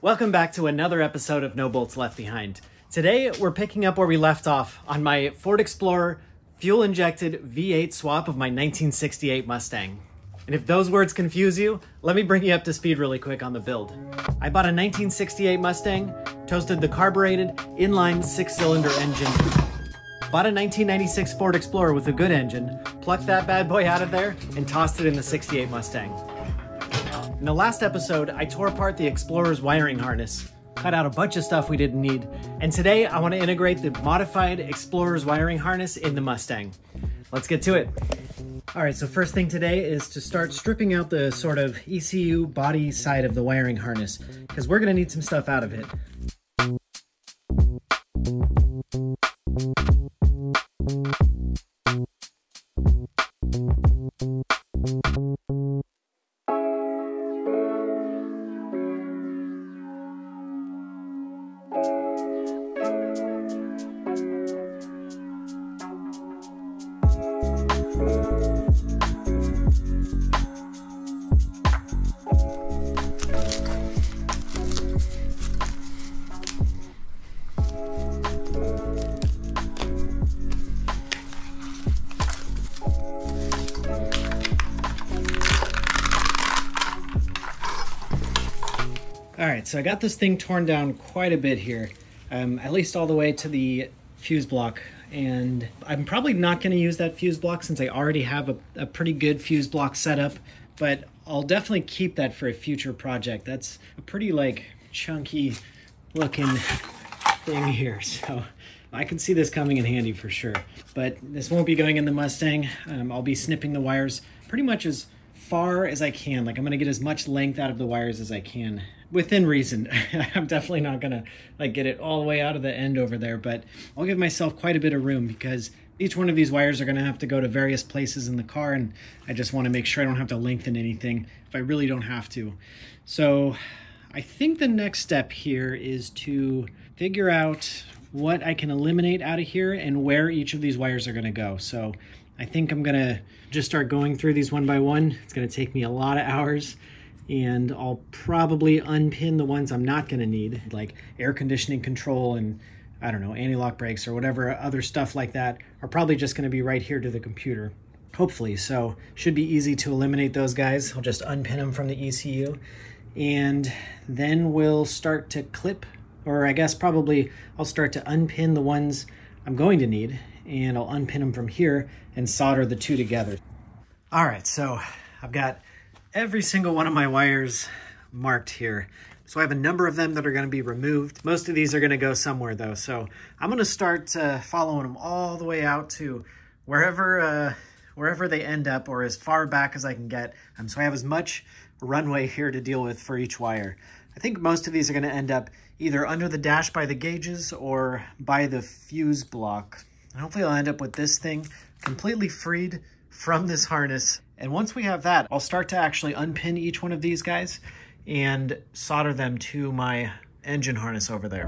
Welcome back to another episode of No Bolts Left Behind. Today, we're picking up where we left off on my Ford Explorer fuel-injected V8 swap of my 1968 Mustang. And if those words confuse you, let me bring you up to speed really quick on the build. I bought a 1968 Mustang, toasted the carbureted, inline 6-cylinder engine, bought a 1996 Ford Explorer with a good engine, plucked that bad boy out of there, and tossed it in the 68 Mustang. In the last episode, I tore apart the Explorer's wiring harness, cut out a bunch of stuff we didn't need, and today I want to integrate the modified Explorer's wiring harness in the Mustang. Let's get to it. All right, so first thing today is to start stripping out the sort of ECU body side of the wiring harness, because we're going to need some stuff out of it. All right, so I got this thing torn down quite a bit here, at least all the way to the fuse block. And I'm probably not going to use that fuse block since I already have a pretty good fuse block set up, but I'll definitely keep that for a future project. That's a pretty chunky looking thing here, so I can see this coming in handy for sure. But this won't be going in the Mustang. I'll be snipping the wires pretty much as far as I can. I'm going to get as much length out of the wires as I can. Within reason. I'm definitely not gonna get it all the way out of the end over there, but I'll give myself quite a bit of room because each one of these wires are gonna have to go to various places in the car, and I just wanna make sure I don't have to lengthen anything if I really don't have to. So I think the next step here is to figure out what I can eliminate out of here and where each of these wires are gonna go. So I think I'm gonna just start going through these one by one. It's gonna take me a lot of hours, and I'll probably unpin the ones I'm not gonna need, like air conditioning control and, I don't know, anti-lock brakes or whatever other stuff like that are probably just gonna be right here to the computer, hopefully. So should be easy to eliminate those guys. I'll just unpin them from the ECU, and then we'll start to clip, or I guess probably I'll start to unpin the ones I'm going to need, and I'll unpin them from here and solder the two together. All right, so I've got every single one of my wires marked here. So I have a number of them that are going to be removed. Most of these are going to go somewhere though. So I'm going to start following them all the way out to wherever they end up, or as far back as I can get. So I have as much runway here to deal with for each wire. I think most of these are going to end up either under the dash by the gauges or by the fuse block. And hopefully I'll end up with this thing completely freed from this harness. And once we have that, I'll start to actually unpin each one of these guys and solder them to my engine harness over there.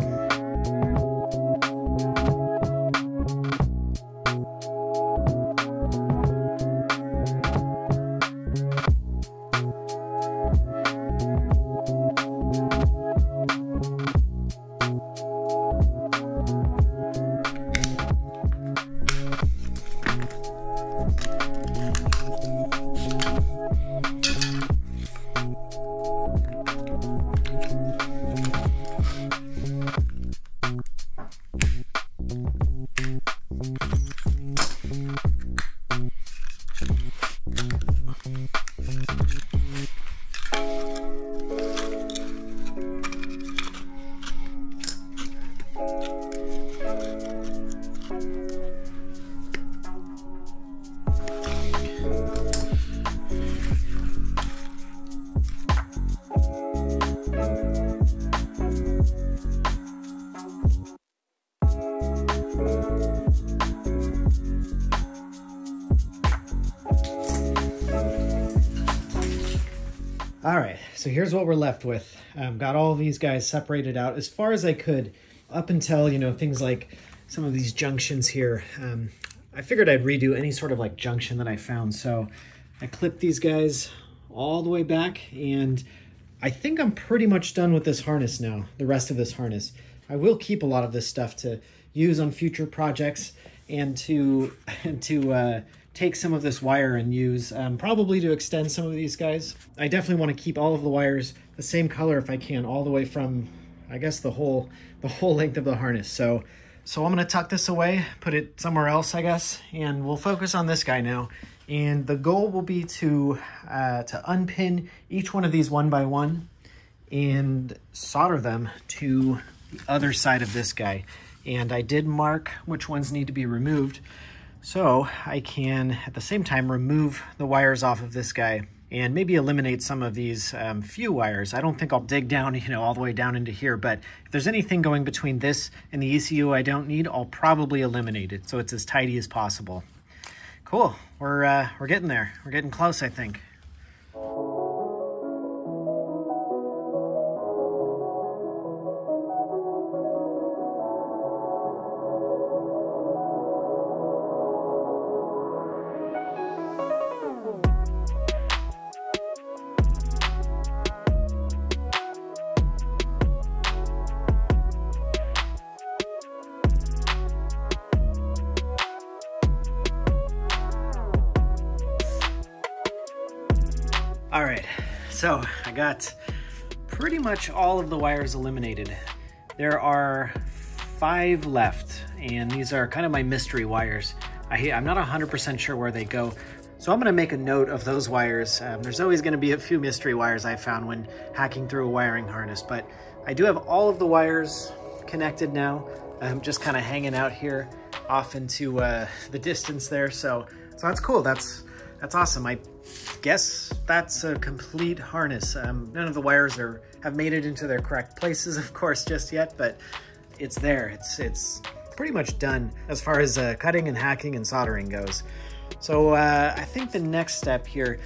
All right, so here's what we're left with. Got all of these guys separated out as far as I could, up until, things like some of these junctions here. I figured I'd redo any sort of junction that I found. So I clipped these guys all the way back, and I think I'm pretty much done with this harness now, the rest of this harness. I will keep a lot of this stuff to use on future projects and to take some of this wire and use probably to extend some of these guys. I definitely want to keep all of the wires the same color if I can, all the way from, I guess, the whole length of the harness. So I'm gonna tuck this away, put it somewhere else, I guess, and we'll focus on this guy now. And the goal will be to unpin each one of these one by one and solder them to the other side of this guy. And I did mark which ones need to be removed, so I can at the same time remove the wires off of this guy and maybe eliminate some of these few wires. I don't think I'll dig down, all the way down into here, but if there's anything going between this and the ECU I don't need, I'll probably eliminate it so it's as tidy as possible. Cool, we're getting there. We're getting close, I think. All right, so I got pretty much all of the wires eliminated. There are 5 left, and these are kind of my mystery wires. I'm not 100% sure where they go, so I'm gonna make a note of those wires. There's always gonna be a few mystery wires I found when hacking through a wiring harness, but I do have all of the wires connected now. I'm just kind of hanging out here off into the distance there, so that's cool. That's awesome. I guess that's a complete harness. None of the wires have made it into their correct places, of course, just yet, but it's there. It's pretty much done as far as cutting and hacking and soldering goes. So I think the next step here,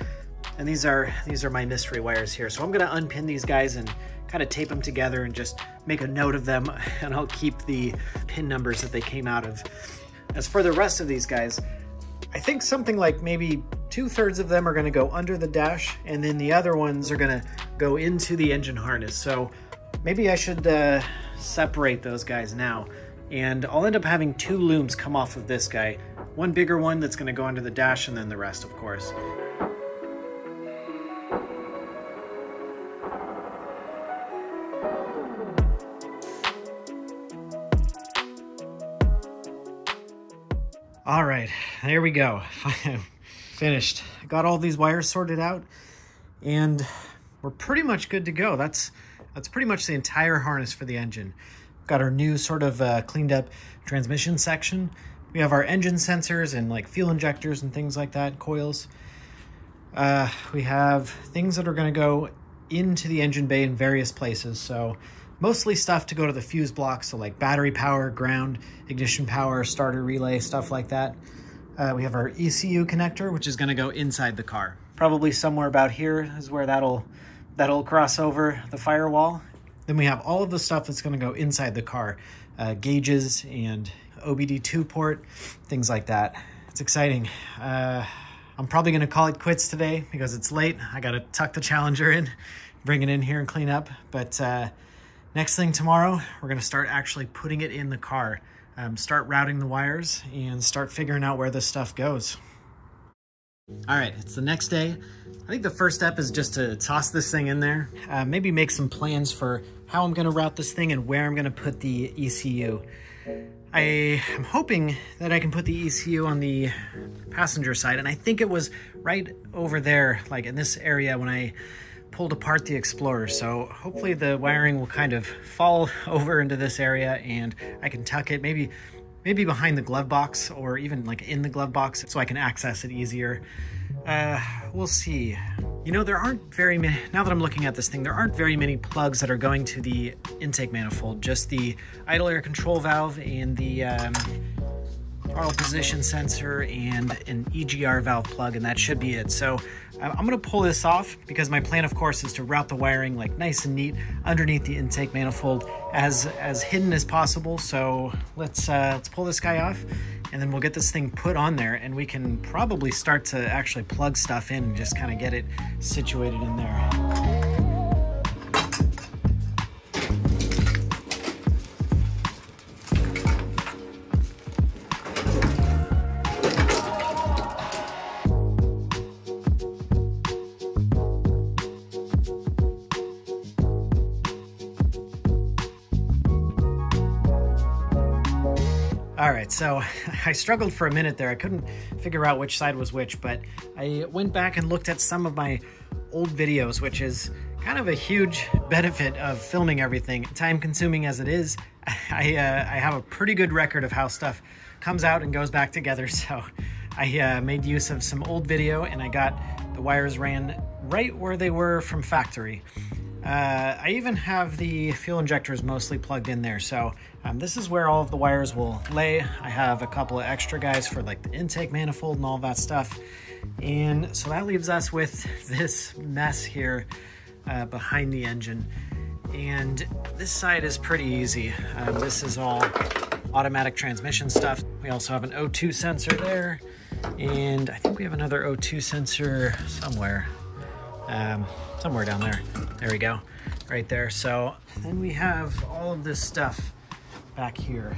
and these are my mystery wires here. So I'm gonna unpin these guys and kind of tape them together and just make a note of them, and I'll keep the pin numbers that they came out of. As for the rest of these guys, I think something like maybe 2/3 of them are gonna go under the dash, and then the other ones are gonna go into the engine harness. So maybe I should separate those guys now. And I'll end up having 2 looms come off of this guy. One bigger one that's gonna go under the dash, and then the rest, of course. All right, there we go. Finished. I got all these wires sorted out, and we're pretty much good to go. That's pretty much the entire harness for the engine. Got our new sort of cleaned up transmission section. We have our engine sensors and like fuel injectors and things like that, coils. We have things that are gonna go into the engine bay in various places. So mostly stuff to go to the fuse block, so like battery power, ground, ignition power, starter relay, stuff like that. We have our ECU connector, which is gonna go inside the car. Probably somewhere about here is where that'll cross over the firewall. Then we have all of the stuff that's gonna go inside the car, gauges and OBD2 port, things like that. It's exciting. I'm probably gonna call it quits today because it's late. I gotta tuck the Challenger in, bring it in here and clean up. But next thing tomorrow, we're gonna start actually putting it in the car, start routing the wires and start figuring out where this stuff goes. All right, it's the next day. I think the first step is just to toss this thing in there, maybe make some plans for how I'm gonna route this thing and where I'm gonna put the ECU. I am hoping that I can put the ECU on the passenger side, and I think it was right over there, like in this area when I pulled apart the Explorer. So hopefully the wiring will kind of fall over into this area and I can tuck it maybe behind the glove box or even like in the glove box so I can access it easier. We'll see. You know, there aren't very many, now that I'm looking at this thing, there aren't very many plugs that are going to the intake manifold, just the idle air control valve and the throttle position sensor and an EGR valve plug, and that should be it. So I'm gonna pull this off because my plan, of course, is to route the wiring like nice and neat underneath the intake manifold as hidden as possible. So let's pull this guy off, and then we'll get this thing put on there, and we can probably start to actually plug stuff in and just kind of get it situated in there. All right, so I struggled for a minute there. I couldn't figure out which side was which, but I went back and looked at some of my old videos, which is kind of a huge benefit of filming everything. Time consuming as it is, I have a pretty good record of how stuff comes out and goes back together. So I made use of some old video and I got the wires ran right where they were from factory. I even have the fuel injectors mostly plugged in there. So this is where all of the wires will lay. I have a couple of extra guys for like the intake manifold and all that stuff. And so that leaves us with this mess here behind the engine. And this side is pretty easy. This is all automatic transmission stuff. We also have an O2 sensor there. And I think we have another O2 sensor somewhere. Somewhere down there. There we go, right there. So then we have all of this stuff back here.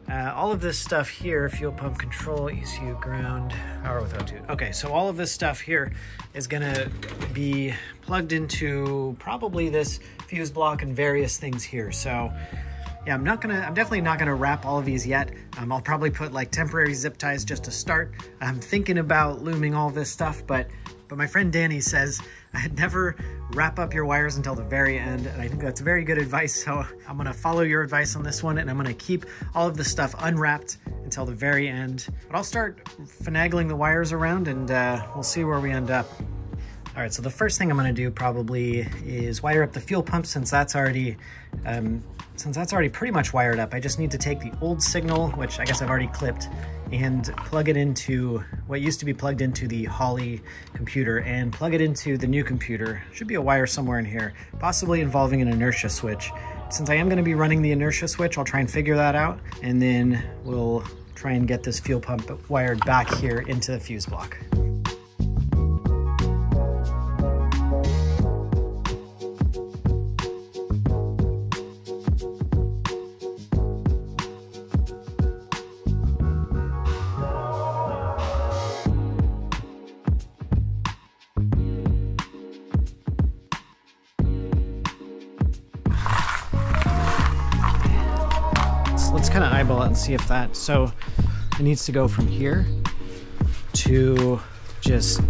All of this stuff here, fuel pump control, ECU ground, power with O2. Okay, so all of this stuff here is gonna be plugged into probably this fuse block and various things here. So yeah, I'm definitely not gonna wrap all of these yet. I'll probably put like temporary zip ties just to start. I'm thinking about looming all this stuff, but my friend Danny says I'd never wrap up your wires until the very end, and I think that's very good advice, so I'm gonna follow your advice on this one, and I'm gonna keep all of the stuff unwrapped until the very end. But I'll start finagling the wires around, and we'll see where we end up. All right, so the first thing I'm gonna do probably is wire up the fuel pump, since that's already pretty much wired up. I just need to take the old signal, which I guess I've already clipped, and plug it into what used to be plugged into the Holly computer and plug it into the new computer. Should be a wire somewhere in here, possibly involving an inertia switch. Since I am gonna be running the inertia switch, I'll try and figure that out, and then we'll try and get this fuel pump wired back here into the fuse block. Let's kind of eyeball it and see if that, so it needs to go from here to just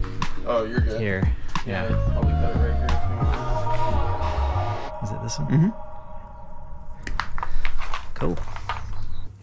you're good. Here. Yeah. I'll leave that right here. Is it this one? Mm-hmm. Cool.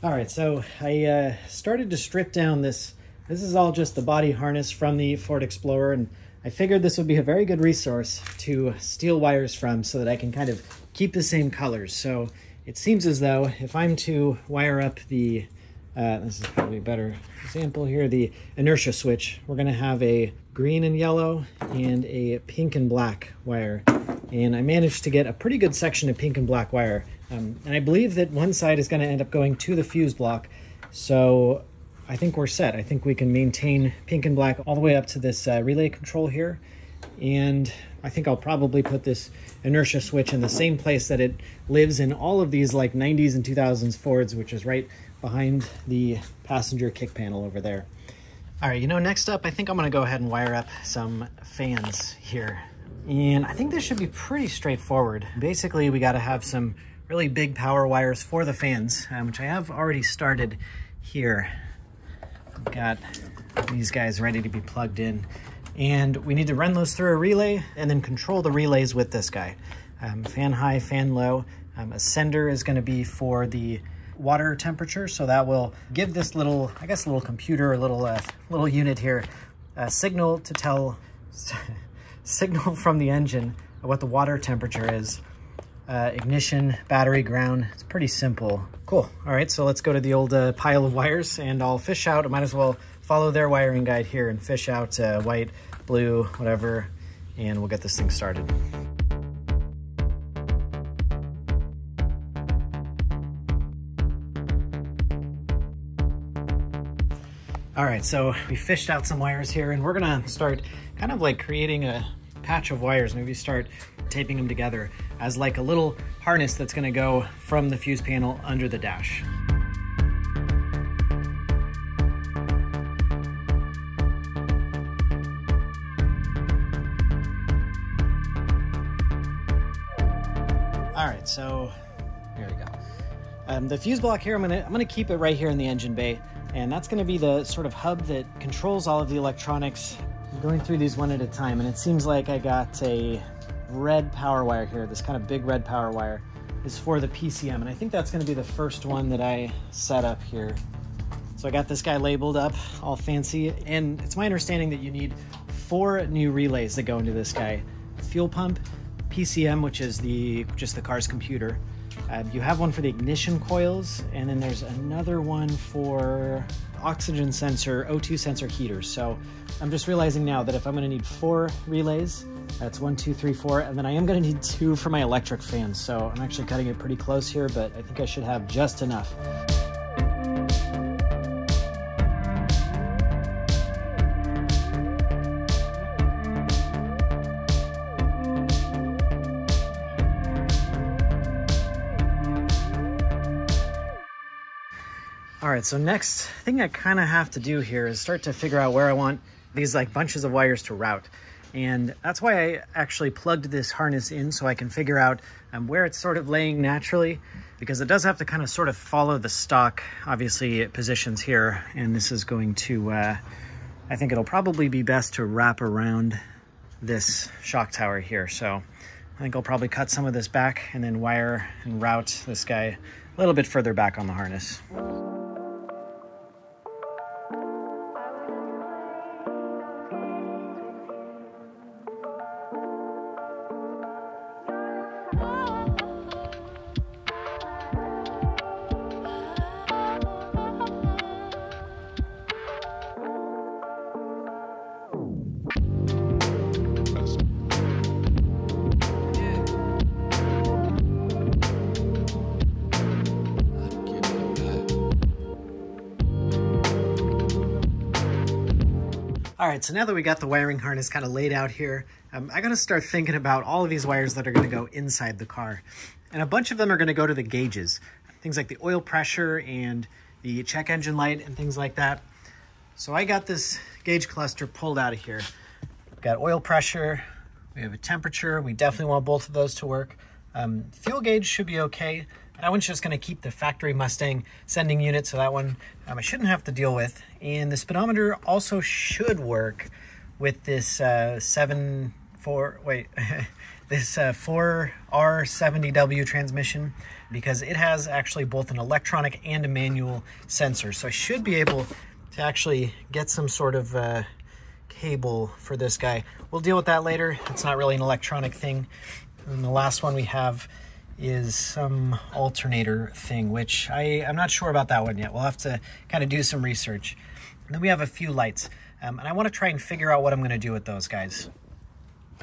All right, so I started to strip down this. This is all just the body harness from the Ford Explorer, and I figured this would be a very good resource to steal wires from so that I can kind of keep the same colors. So it seems as though if I'm to wire up the, this is probably a better example here, the inertia switch, we're gonna have a green and yellow and a pink and black wire. And I managed to get a pretty good section of pink and black wire. And I believe that one side is gonna end up going to the fuse block. So I think we're set. I think we can maintain pink and black all the way up to this relay control here. And I think I'll probably put this inertia switch in the same place that it lives in all of these like 90s and 2000s Fords, which is right behind the passenger kick panel over there. All right, next up, I think I'm gonna go ahead and wire up some fans here. And I think this should be pretty straightforward. Basically, we gotta have some really big power wires for the fans, which I have already started here. I've got these guys ready to be plugged in. And we need to run those through a relay and then control the relays with this guy. Fan high, fan low. A sender is gonna be for the water temperature, so that will give this little, I guess, little computer, a little unit here, a signal to tell, signal from the engine what the water temperature is. Ignition, battery, ground. It's pretty simple. Cool. All right, so let's go to the old pile of wires, and I'll fish out, I might as well follow their wiring guide here and fish out white, blue, whatever, and we'll get this thing started. All right, so we fished out some wires here, and we're gonna start kind of like creating a patch of wires. Maybe start taping them together as like a little harness that's gonna go from the fuse panel under the dash. All right, so here we go. The fuse block here, I'm gonna keep it right here in the engine bay, and that's gonna be the sort of hub that controls all of the electronics. I'm going through these one at a time, and it seems like I got a red power wire here. This kind of big red power wire is for the PCM, and I think that's gonna be the first one that I set up here. So I got this guy labeled up all fancy, and it's my understanding that you need 4 new relays that go into this guy. Fuel pump, PCM, which is just the car's computer. You have one for the ignition coils, and then there's another one for oxygen sensor, O2 sensor heaters. So I'm just realizing now that if I'm gonna need 4 relays, that's 1, 2, 3, 4, and then I am gonna need 2 for my electric fans. So I'm actually cutting it pretty close here, but I think I should have just enough. All right, so next thing I kind of have to do here is start to figure out where I want these like bunches of wires to route. And that's why I actually plugged this harness in, so I can figure out where it's sort of laying naturally, because it does have to kind of sort of follow the stock. Obviously it positions here, and this is going to, I think it'll probably be best to wrap around this shock tower here. So I think I'll probably cut some of this back and then wire and route this guy a little bit further back on the harness. All right, so now that we got the wiring harness kind of laid out here, I gotta start thinking about all of these wires that are gonna go inside the car. And a bunch of them are gonna go to the gauges, things like the oil pressure and the check engine light and things like that. So I got this gauge cluster pulled out of here. We've got oil pressure, we have a temperature, we definitely want both of those to work. Fuel gauge should be okay. That one's just gonna keep the factory Mustang sending unit, so that one I shouldn't have to deal with. And the speedometer also should work with this 4R70W transmission, because it has actually both an electronic and a manual sensor. So I should be able to actually get some sort of cable for this guy. We'll deal with that later. It's not really an electronic thing. And the last one we have is some alternator thing, which I'm not sure about that one yet. We'll have to kind of do some research. And then we have a few lights, and I want to try and figure out what I'm going to do with those guys.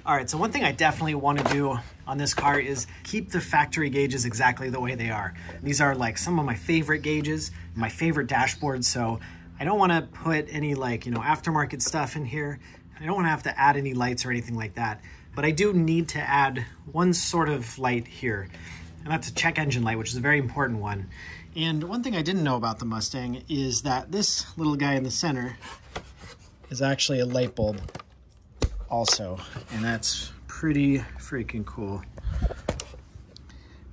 All right, so one thing I definitely want to do on this car is keep the factory gauges exactly the way they are. These are like some of my favorite gauges, my favorite dashboards, so I don't want to put any like, aftermarket stuff in here. I don't want to have to add any lights or anything like that. But I do need to add one sort of light here, and that's a check engine light, which is a very important one. And one thing I didn't know about the Mustang is that this little guy in the center is actually a light bulb also, and that's pretty freaking cool.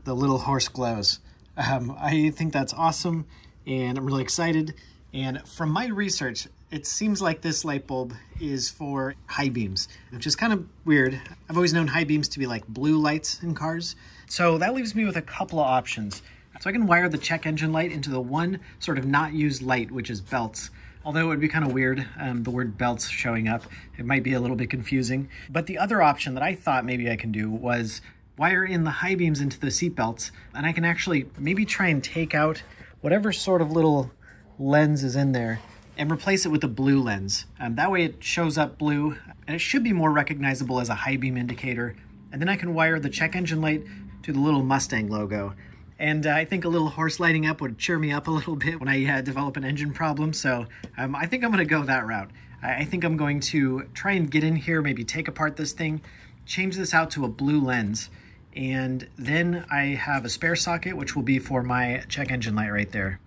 The little horse glows. I think that's awesome, and I'm really excited. And from my research, it seems like this light bulb is for high beams, which is kind of weird. I've always known high beams to be like blue lights in cars. So that leaves me with a couple of options. So I can wire the check engine light into the one sort of not used light, which is belts. Although it would be kind of weird, the word belts showing up. It might be a little bit confusing. But the other option that I thought maybe I can do was wire in the high beams into the seat belts, and I can actually maybe try and take out whatever sort of little lens is in there and replace it with a blue lens. That way it shows up blue, and it should be more recognizable as a high beam indicator. And then I can wire the check engine light to the little Mustang logo. And I think a little horse lighting up would cheer me up a little bit when I develop an engine problem. So I think I'm gonna go that route. I think I'm going to try and get in here, maybe take apart this thing, change this out to a blue lens, and then I have a spare socket, which will be for my check engine light right there.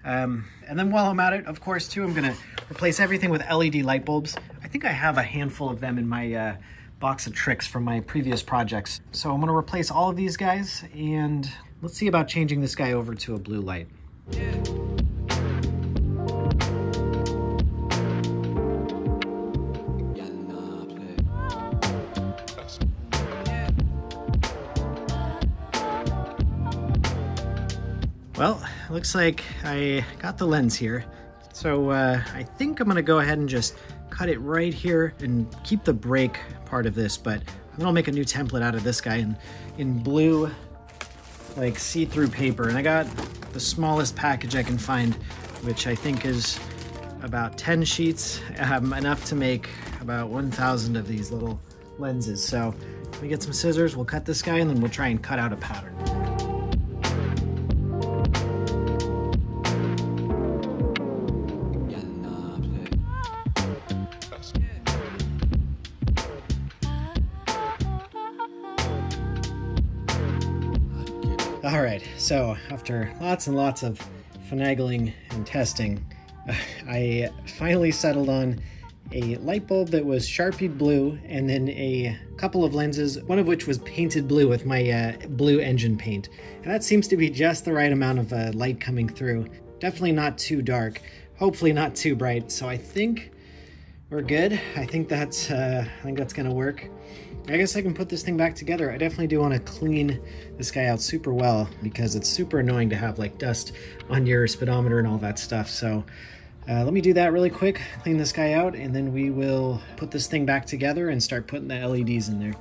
And then while I'm at it, of course, too, I'm gonna replace everything with LED light bulbs. I think I have a handful of them in my box of tricks from my previous projects. So I'm gonna replace all of these guys, and I'm let's see about changing this guy over to a blue light. Well, looks like I got the lens here. So I think I'm gonna go ahead and just cut it right here and keep the brake part of this, but then I'll make a new template out of this guy in blue, like see-through paper. And I got the smallest package I can find, which I think is about 10 sheets, enough to make about 1,000 of these little lenses. So let me get some scissors, we'll cut this guy, and then we'll try and cut out a pattern. All right, so after lots and lots of finagling and testing, I finally settled on a light bulb that was Sharpied blue, and then a couple of lenses, one of which was painted blue with my blue engine paint. And that seems to be just the right amount of light coming through. Definitely not too dark, hopefully not too bright. So I think we're good. I think that's gonna work. I guess I can put this thing back together. I definitely do want to clean this guy out super well, because it's super annoying to have like dust on your speedometer and all that stuff. So let me do that really quick, clean this guy out, and then we will put this thing back together and start putting the LEDs in there.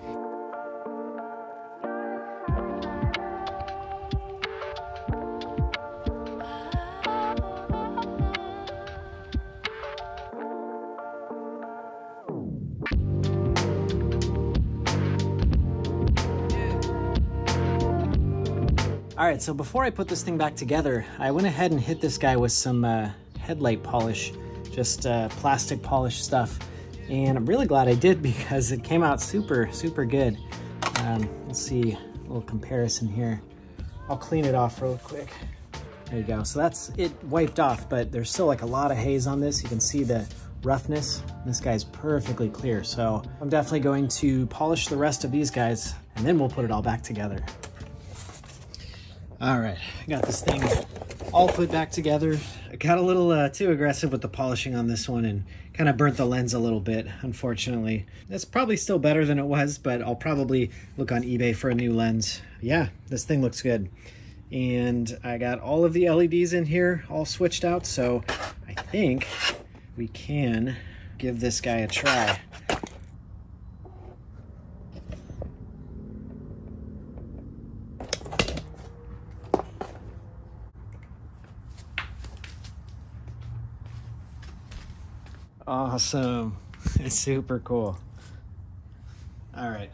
All right, so before I put this thing back together, I went ahead and hit this guy with some headlight polish, just plastic polish stuff. And I'm really glad I did, because it came out super, super good. Let's see a little comparison here. I'll clean it off real quick. There you go. So that's it wiped off, but there's still like a lot of haze on this. You can see the roughness. This guy's perfectly clear. So I'm definitely going to polish the rest of these guys, and then we'll put it all back together. All right, I got this thing all put back together. I got a little too aggressive with the polishing on this one and kind of burnt the lens a little bit, unfortunately. That's probably still better than it was, but I'll probably look on eBay for a new lens. Yeah, this thing looks good. And I got all of the LEDs in here all switched out, so I think we can give this guy a try. Awesome. It's super cool. All right,